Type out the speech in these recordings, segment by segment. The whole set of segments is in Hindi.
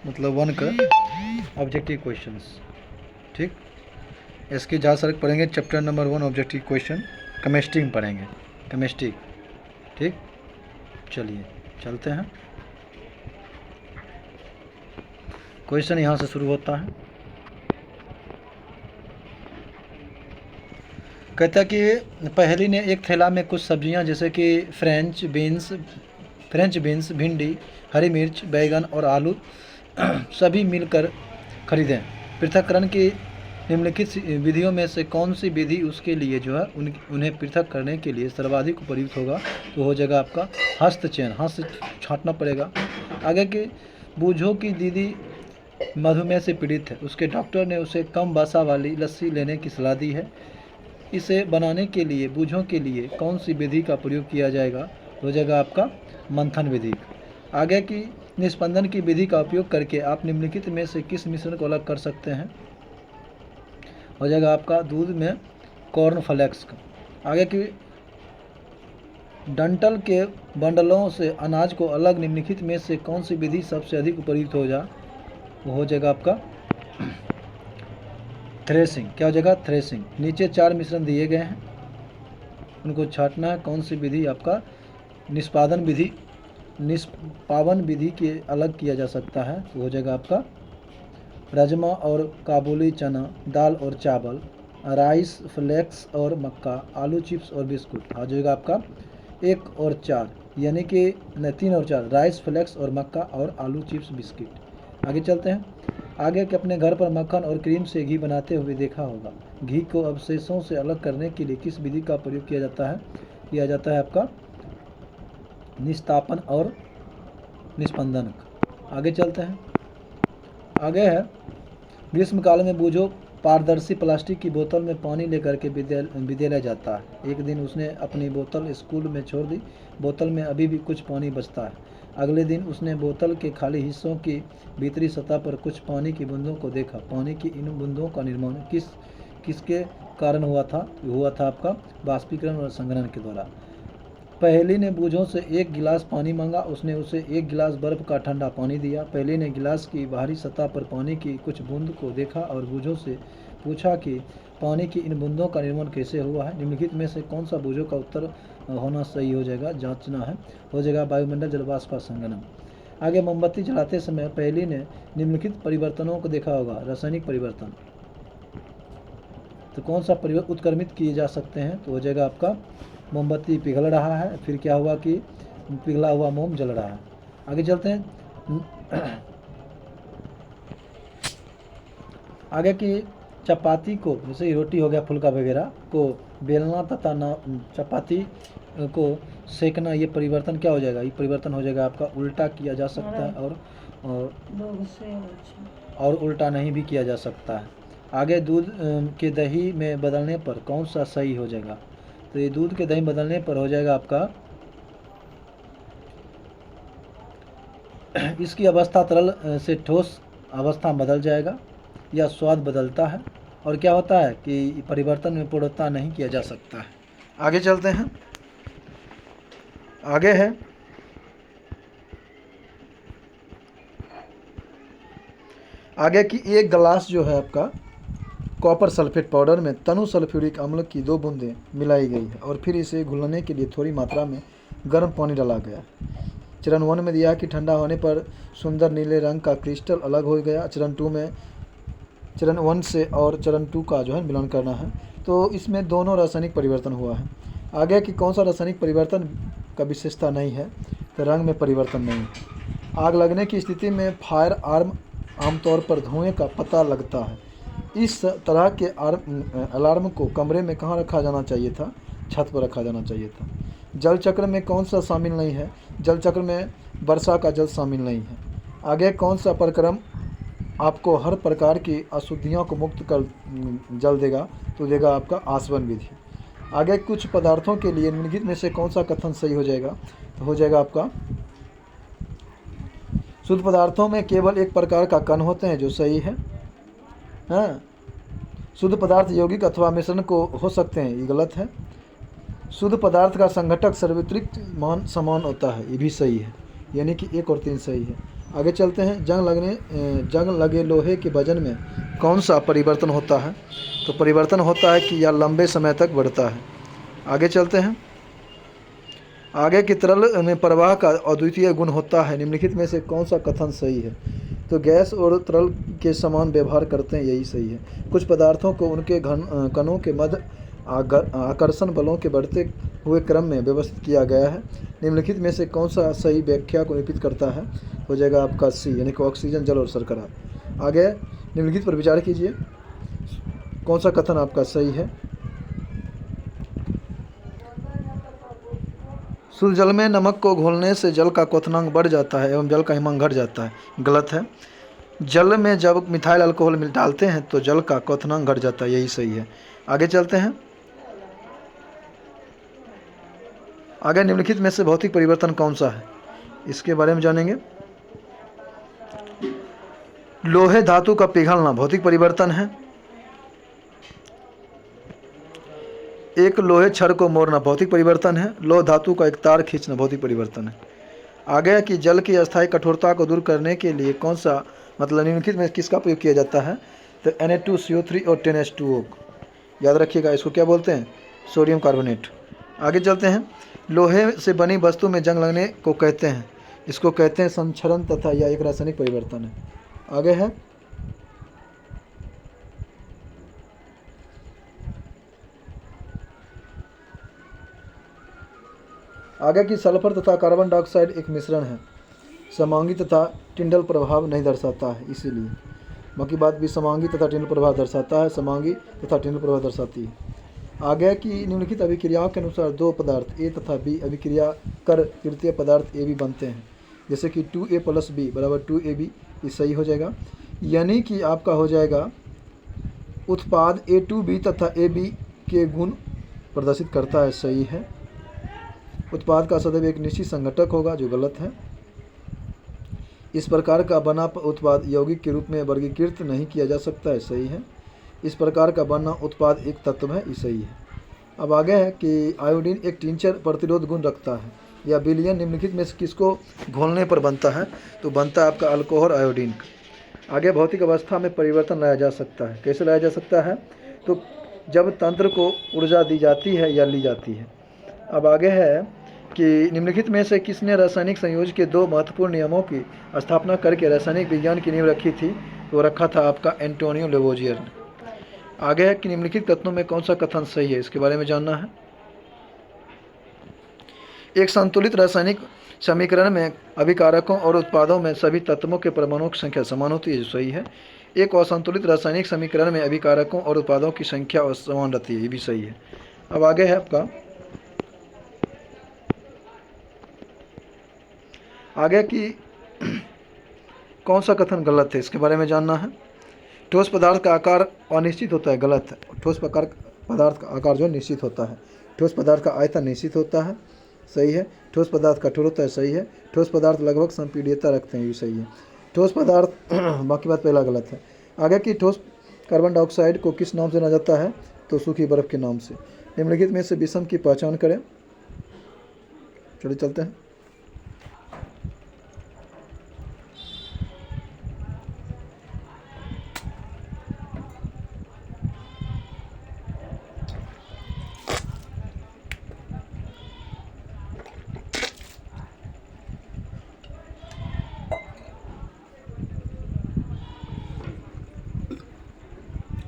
मतलब 1 का ऑब्जेक्टिव क्वेश्चंस। ठीक, इसके ज़्यादा सारे पढ़ेंगे chapter number 1 objective question, chemistry में पढ़ेंगे केमिस्ट्री। ठीक, चलिए चलते हैं। क्वेश्चन यहाँ से शुरू होता है। कहता कि पहेली ने एक थैला में कुछ सब्जियां जैसे कि फ्रेंच बीन्स, भिंडी, हरी मिर्च, बैगन और आलू सभी मिलकर खरीदें। पृथक्करण की निम्नलिखित विधियों में से कौन सी विधि उसके लिए जो है उन्हें पृथक करने के लिए सर्वाधिक उपयुक्त होगा? तो हो जाएगा आपका हस्तचयन, हाथ से छांटना पड़ेगा। आगे के बूझो की दीदी मधुमेह से पीड़ित है, उसके डॉक्टर ने उसे कम वसा वाली लस्सी लेने की सलाह दी है। इसे बनाने के लिए बूझों के लिए कौन सी विधि का प्रयोग किया जाएगा? हो जाएगा आपका मंथन विधि। आगे की निस्पंदन की विधि का उपयोग करके आप निम्नलिखित में से किस मिश्रण को अलग कर सकते हैं? हो जाएगा आपका दूध में कॉर्नफ्लेक्स का। आगे की डंठल के बंडलों से अनाज को अलग निम्नलिखित में से कौन सी विधि सबसे अधिक उपयुक्त हो जा? वो हो जाएगा आपका थ्रेसिंग। क्या हो जाएगा? थ्रेसिंग। नीचे 4 मिश्रण दिए गए हैं, उनको छांटना है। कौन सी विधि आपका निष्पावन विधि के अलग किया जा सकता है? तो हो जाएगा आपका राजमा और काबुली चना, दाल और चावल, राइस फ्लेक्स और मक्का, आलू चिप्स और बिस्कुट। आ जाएगा आपका 1 और 4, यानी कि 3 और 4, राइस फ्लेक्स और मक्का और आलू चिप्स बिस्किट। आगे चलते हैं। आगे के अपने घर पर मक्खन और क्रीम से घी बनाते हुए देखा होगा। घी को अवशेषों से अलग करने के लिए किस विधि का प्रयोग किया जाता है? किया जाता है आपका निस्तापन और निस्पंदन। आगे चलते हैं। आगे है ग्रीष्मकाल में बूझो पारदर्शी प्लास्टिक की बोतल में पानी लेकर के विद्यालय जाता है। एक दिन उसने अपनी बोतल स्कूल में छोड़ दी। बोतल में अभी भी कुछ पानी बचता है। अगले दिन उसने बोतल के खाली हिस्सों की भीतरी सतह पर कुछ पानी की बूंदों को देखा। पानी की इन बूंदों का निर्माण किसके कारण हुआ था? आपका बाष्पीकरण और संघनन के द्वारा। पहेली ने बूझों से 1 गिलास पानी मांगा। उसने उसे 1 गिलास बर्फ का ठंडा पानी दिया। पहेली ने गिलास की बाहरी सतह पर पानी की कुछ बूंद को देखा और बूझों से पूछा कि पानी की इन बूंदों का निर्माण कैसे हुआ है? निम्नलिखित में से कौन सा बूझों का उत्तर होना सही हो जाएगा? जांचना है। हो जाएगा वायुमंडल जलवाष्प का संघनन। आगे मोमबत्ती जलाते समय पहेली ने निम्नलिखित परिवर्तनों को देखा होगा। रासायनिक परिवर्तन, तो कौन सा परिवर्तन उत्क्रमित किए जा सकते हैं? तो हो जाएगा आपका मोमबत्ती पिघल रहा है, फिर क्या हुआ कि पिघला हुआ मोम जल रहा है। आगे चलते हैं। आगे की चपाती को, जैसे रोटी हो गया फुल्का वगैरह को बेलना तथा चपाती को सेकना, ये परिवर्तन क्या हो जाएगा? ये परिवर्तन हो जाएगा आपका उल्टा किया जा सकता है और उल्टा नहीं भी किया जा सकता है। आगे दूध के दही में बदलने पर कौन सा सही हो जाएगा? तो ये दूध के दही बदलने पर हो जाएगा आपका इसकी अवस्था तरल से ठोस अवस्था बदल जाएगा या स्वाद बदलता है। और क्या होता है कि परिवर्तन में पूर्णता नहीं किया जा सकता है। आगे चलते हैं। आगे है आगे की 1 गिलास जो है आपका कॉपर सल्फेट पाउडर में तनु सल्फ्यूरिक अम्ल की 2 बूंदें मिलाई गई है और फिर इसे घुलने के लिए थोड़ी मात्रा में गर्म पानी डाला गया। चरण 1 में दिया कि ठंडा होने पर सुंदर नीले रंग का क्रिस्टल अलग हो गया। चरण 1 से और चरण 2 का जो है मिलान करना है। तो इसमें दोनों रासायनिक परिवर्तन हुआ है। आगे कि कौन सा रासायनिक परिवर्तन का विशेषता नहीं है? तो रंग में परिवर्तन नहीं है। आग लगने की स्थिति में फायर आर्म आमतौर पर धुएं का पता लगता है। इस तरह के अलार्म को कमरे में कहाँ रखा जाना चाहिए था? छत पर रखा जाना चाहिए था। जल चक्र में कौन सा शामिल नहीं है? जल चक्र में वर्षा का जल शामिल नहीं है। आगे कौन सा प्रक्रम आपको हर प्रकार की अशुद्धियों को मुक्त कर जल देगा? तो देगा आपका आसवन विधि। आगे कुछ पदार्थों के लिए निम्नलिखित में से कौन सा कथन सही हो जाएगा? तो हो जाएगा आपका शुद्ध पदार्थों में केवल एक प्रकार का कण होते हैं, जो सही है। हाँ, शुद्ध पदार्थ यौगिक अथवा मिश्रण को हो सकते हैं, ये गलत है। शुद्ध पदार्थ का संघटक सर्वत्रिक मान समान होता है, ये भी सही है, यानी कि 1 और 3 सही है। आगे चलते हैं। जंग लगे लोहे के वजन में कौन सा परिवर्तन होता है? तो परिवर्तन होता है कि यह लंबे समय तक बढ़ता है। आगे चलते हैं। आगे की तरल में प्रवाह का अद्वितीय गुण होता है, निम्नलिखित में से कौन सा कथन सही है? तो गैस और तरल के समान व्यवहार करते हैं, यही सही है। कुछ पदार्थों को उनके कणों के मध्य आकर्षण बलों के बढ़ते हुए क्रम में व्यवस्थित किया गया है। निम्नलिखित में से कौन सा सही व्याख्या को निरूपित करता है? हो जाएगा आपका सी, यानी कि ऑक्सीजन, जल और शर्करा। आगे निम्नलिखित पर विचार कीजिए, कौन सा कथन आपका सही है? शुद्ध जल में नमक को घोलने से जल का क्वथनांक बढ़ जाता है एवं जल का हिमांक घट जाता है। गलत है। जल में जब मिथाइल अल्कोहल मिल डालते हैं तो जल का क्वथनांक घट जाता है, यही सही है। आगे चलते हैं। आगे निम्नलिखित में से भौतिक परिवर्तन कौन सा है, इसके बारे में जानेंगे। लोहे धातु का पिघलना भौतिक परिवर्तन है। एक लोहे क्षर को मोड़ना भौतिक परिवर्तन है। लोह धातु का एक तार खींचना भौतिक परिवर्तन है। आगे है कि जल की अस्थायी कठोरता को दूर करने के लिए कौन सा, मतलब निम्नलिखित में किसका प्रयोग किया जाता है? तो Na2CO3 और 10H2O। याद रखिएगा, इसको क्या बोलते हैं? Sodium carbonate. आगे चलते हैं। लोहे से बनी वस्तु में जंग लगने को कहते हैं, इसको कहते हैं संक्षरण तथा यह एक रासायनिक परिवर्तन है। आगे है आगे की सल्फर तथा कार्बन डाइऑक्साइड एक मिश्रण है, समांगी तथा टिंडल प्रभाव नहीं दर्शाता है, इसीलिए। बाकी बात भी समांगी तथा टिंडल प्रभाव दर्शाता है, समांगी तथा टिंडल प्रभाव दर्शाती है। आगे की निम्नलिखित अभिक्रियाओं के अनुसार दो पदार्थ ए तथा बी अभिक्रिया कर तृतीय पदार्थ ए बी बनते हैं, जैसे कि 2A + B = 2AB, ये सही हो जाएगा। यानी कि आपका हो जाएगा उत्पाद A2B तथा AB के गुण प्रदर्शित करता है, सही है। उत्पाद का सदैव एक निश्चित संघटक होगा, जो गलत है। इस प्रकार का बना उत्पाद यौगिक के रूप में वर्गीकृत नहीं किया जा सकता है, सही है। इस प्रकार का बना उत्पाद एक तत्व है, ये सही है। अब आगे है कि आयोडीन एक टिंचर प्रतिरोध गुण रखता है। यह विलयन निम्नलिखित में से किसको घोलने पर बनता है? तो बनता है आपका अल्कोहल आयोडीन। आगे भौतिक अवस्था में परिवर्तन लाया जा सकता है, कैसे लाया जा सकता है? तो जब तंत्र को ऊर्जा दी जाती है या ली जाती है। अब आगे है कि निम्नलिखित में से किसने रासायनिक संयोजन के दो महत्वपूर्ण नियमों की स्थापना करके रासायनिक विज्ञान की नींव रखी थी? तो रखा था आपका एंटोनियो लेवोजियर ने। आगे है कि निम्नलिखित कथनों में कौन सा कथन सही है, इसके बारे में जानना है। एक संतुलित रासायनिक समीकरण में अभिकारकों और उत्पादों में सभी तत्वों के परमाणुओं की संख्या समान होती है, जो सही है। एक असंतुलित रासायनिक समीकरण में अभिकारकों और उत्पादों की संख्या असमान रहती है, ये भी सही है। अब आगे है आपका आगे की कौन सा कथन गलत है, इसके बारे में जानना है। ठोस पदार्थ का आकार अनिश्चित होता है, गलत है। ठोस पदार्थ का आकार जो निश्चित होता है। ठोस पदार्थ का आयतन निश्चित होता है, सही है। ठोस पदार्थ कठोर होता है, सही है। ठोस पदार्थ लगभग संपीड्यता रखते हैं, ये सही है। ठोस पदार्थ बाकी बात पहला गलत है। आगे की ठोस कार्बन डाइऑक्साइड को किस नाम से जाना जाता है? तो सूखी बर्फ के नाम से। निम्नलिखित में से विषम की पहचान करें। चलिए चलते हैं।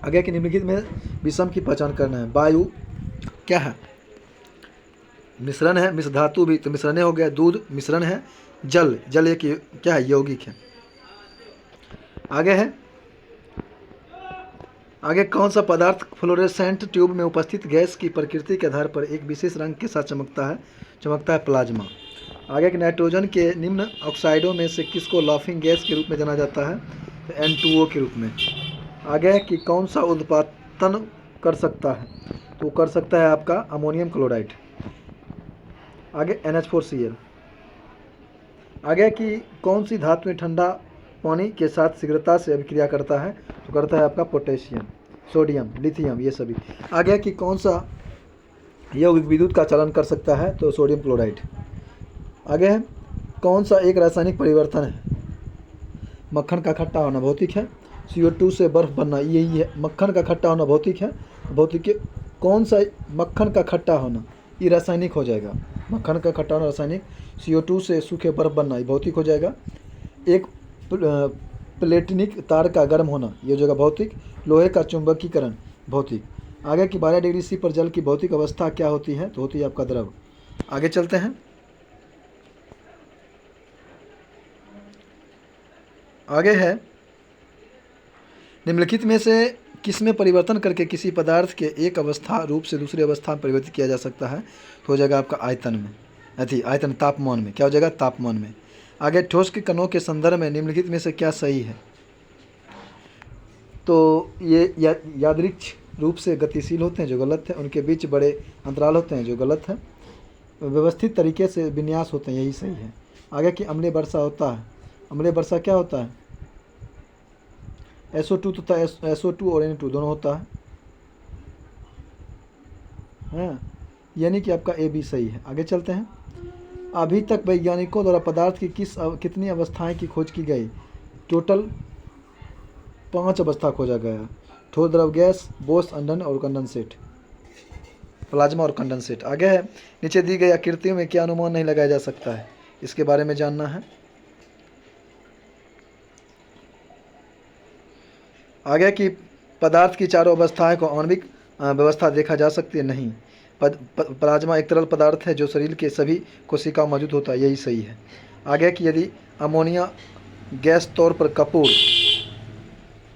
आगे के निम्नलिखित में विषम की पहचान करना है। वायु क्या है? मिश्रण है। मिश्र धातु भी तो मिश्रण हो गया। दूध मिश्रण है। जल एक क्या है? यौगिक है। आगे कौन सा पदार्थ फ्लोरेसेंट ट्यूब में उपस्थित गैस की प्रकृति के आधार पर एक विशेष रंग के साथ चमकता है प्लाज्मा। आगे के नाइट्रोजन के निम्न ऑक्साइडों में से किसको लाफिंग गैस के रूप में जाना जाता है? तो N2O के रूप में। आगे कि कौन सा उत्पादन कर सकता है? तो कर सकता है आपका अमोनियम क्लोराइड। आगे NH4Cl। आगे कि कौन सी धातु में ठंडा पानी के साथ शीघ्रता से अभिक्रिया करता है? तो करता है आपका पोटेशियम, सोडियम, लिथियम, ये सभी। आगे कि कौन सा यौगिक विद्युत का चलन कर सकता है? तो सोडियम क्लोराइड। आगे है कौन सा एक रासायनिक परिवर्तन है? मक्खन का खट्टा होना भौतिक है। CO2 से बर्फ़ बनना यही है। मक्खन का खट्टा होना भौतिक है। भौतिक के कौन सा मक्खन का खट्टा होना ये रासायनिक हो जाएगा। मक्खन का खट्टा होना रासायनिक। CO2 से सूखे बर्फ़ बनना ये भौतिक हो जाएगा। एक प्लेटनिक तार का गर्म होना ये हो जाएगा भौतिक। लोहे का चुंबकीकरण भौतिक। आगे की 12 डिग्री C पर जल की भौतिक अवस्था क्या होती है? तो होती है आपका द्रव। आगे चलते हैं। आगे है निम्नलिखित में से किसमें परिवर्तन करके किसी पदार्थ के एक अवस्था रूप से दूसरी अवस्था में परिवर्तित किया जा सकता है? तो हो जाएगा आपका आयतन में, आयतन तापमान में। क्या हो जाएगा? तापमान में। आगे ठोस के कणों के संदर्भ में निम्नलिखित में से क्या सही है? तो ये यादृच्छिक रूप से गतिशील होते हैं जो गलत है। उनके बीच बड़े अंतराल होते हैं जो गलत है। व्यवस्थित तरीके से विन्यास होते हैं यही सही है। आगे की अम्लीय वर्षा होता है। अम्लीय वर्षा क्या होता है? SO2 तथा SO2 और Na2 दोनों होता है। हाँ, यानी कि आपका A भी सही है। आगे चलते हैं। अभी तक वैज्ञानिकों द्वारा पदार्थ की कितनी अवस्थाएं की खोज की गई? टोटल 5 अवस्था खोजा गया। ठोस, द्रव, गैस, बोस, अंडन और कंडेंसेट, प्लाज्मा और कंडेंसेट। आगे है नीचे दी गई आकृतियों में क्या अनुमान नहीं लगाया जा सकता है? इसके बारे में जानना है। आगे की पदार्थ की चारों अवस्थाएं को आणविक व्यवस्था देखा जा सकती है? नहीं। प्लाज्मा एक तरल पदार्थ है जो शरीर के सभी कोशिका मौजूद होता है, यही सही है। आगे की यदि अमोनिया गैस तौर पर कपूर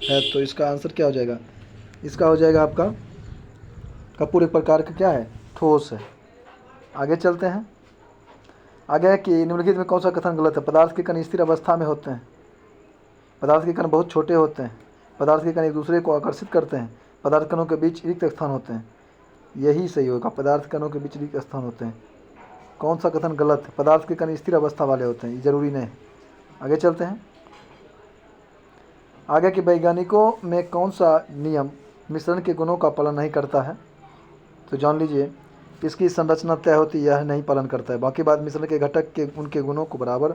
है तो इसका आंसर क्या हो जाएगा? इसका हो जाएगा आपका कपूर एक प्रकार का क्या है? ठोस है। आगे चलते हैं। आगे कि निम्नलिखित में कौन सा कथन गलत है? पदार्थ के कण स्थिर अवस्था में होते हैं। पदार्थ के कण बहुत छोटे होते हैं। पदार्थ के कण एक दूसरे को आकर्षित करते हैं। पदार्थ कणों के बीच रिक्त स्थान होते हैं, यही सही होगा। पदार्थ कणों के बीच रिक्त स्थान होते हैं। कौन सा कथन गलत है? पदार्थ के कण स्थिर अवस्था वाले होते हैं, ये जरूरी नहीं है। आगे चलते हैं। आगे के वैज्ञानिकों में कौन सा नियम मिश्रण के गुणों का पालन नहीं करता है? तो जान लीजिए, इसकी संरचना तय होती है, यह नहीं पालन करता है। बाकी बात मिश्रण के घटक के उनके गुणों को बराबर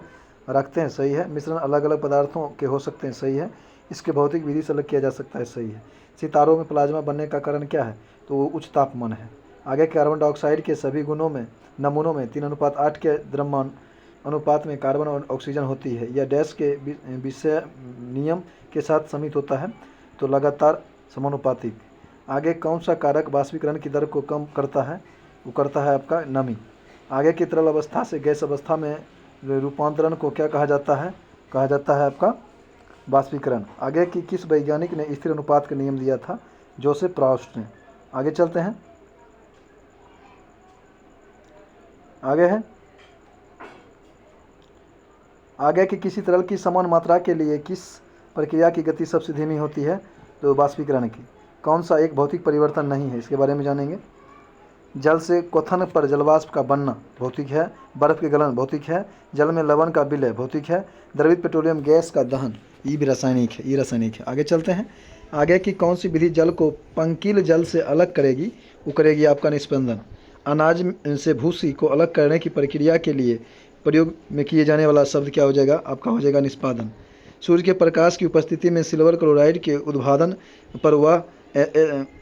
रखते हैं, सही है। मिश्रण अलग अलग पदार्थों के हो सकते हैं, सही है। इसके भौतिक विधि से अलग किया जा सकता है, सही है। सितारों में प्लाज्मा बनने का कारण क्या है? तो वो उच्च तापमान है। आगे कार्बन डाइऑक्साइड के सभी नमूनों में 3:8 के द्रव्यमान अनुपात में कार्बन और ऑक्सीजन होती है। यह डैश के विषय नियम के साथ समित होता है, तो लगातार समानुपातिक। आगे कौन सा कारक वाष्पीकरण की दर को कम करता है? वो करता है आपका नमी। आगे की तरल अवस्था से गैस अवस्था में रूपांतरण को क्या कहा जाता है? कहा जाता है आपका वाष्पीकरण। आगे की किस वैज्ञानिक ने स्थिर अनुपात का नियम दिया था? जोसेफ प्रॉस्ट ने। आगे चलते हैं। आगे है आगे की किसी तरल की समान मात्रा के लिए किस प्रक्रिया की गति सबसे धीमी होती है? तो वाष्पीकरण की। कौन सा एक भौतिक परिवर्तन नहीं है? इसके बारे में जानेंगे। जल से क्वथन पर जलवाष्प का बनना भौतिक है। बर्फ के गलन भौतिक है। जल में लवण का विलय भौतिक है। द्रवित पेट्रोलियम गैस का दहन ये भी रासायनिक है, ये रासायनिक है। आगे चलते हैं। आगे की कौन सी विधि जल को पंकिल जल से अलग करेगी? वो करेगी आपका निस्पंदन। अनाज से भूसी को अलग करने की प्रक्रिया के लिए प्रयोग में किए जाने वाला शब्द क्या हो जाएगा? आपका हो जाएगा निष्पादन। सूर्य के प्रकाश की उपस्थिति में सिल्वर क्लोराइड के उत्पादन पर वह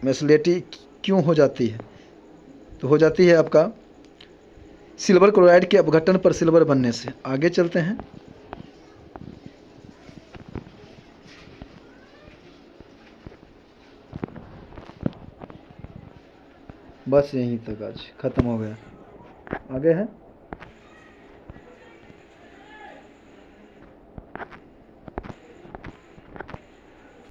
मेसलेटी क्यों हो जाती है? तो हो जाती है आपका सिल्वर क्लोराइड के अपघटन पर सिल्वर बनने से। आगे चलते हैं। बस यहीं तक आज खत्म हो गया। आगे है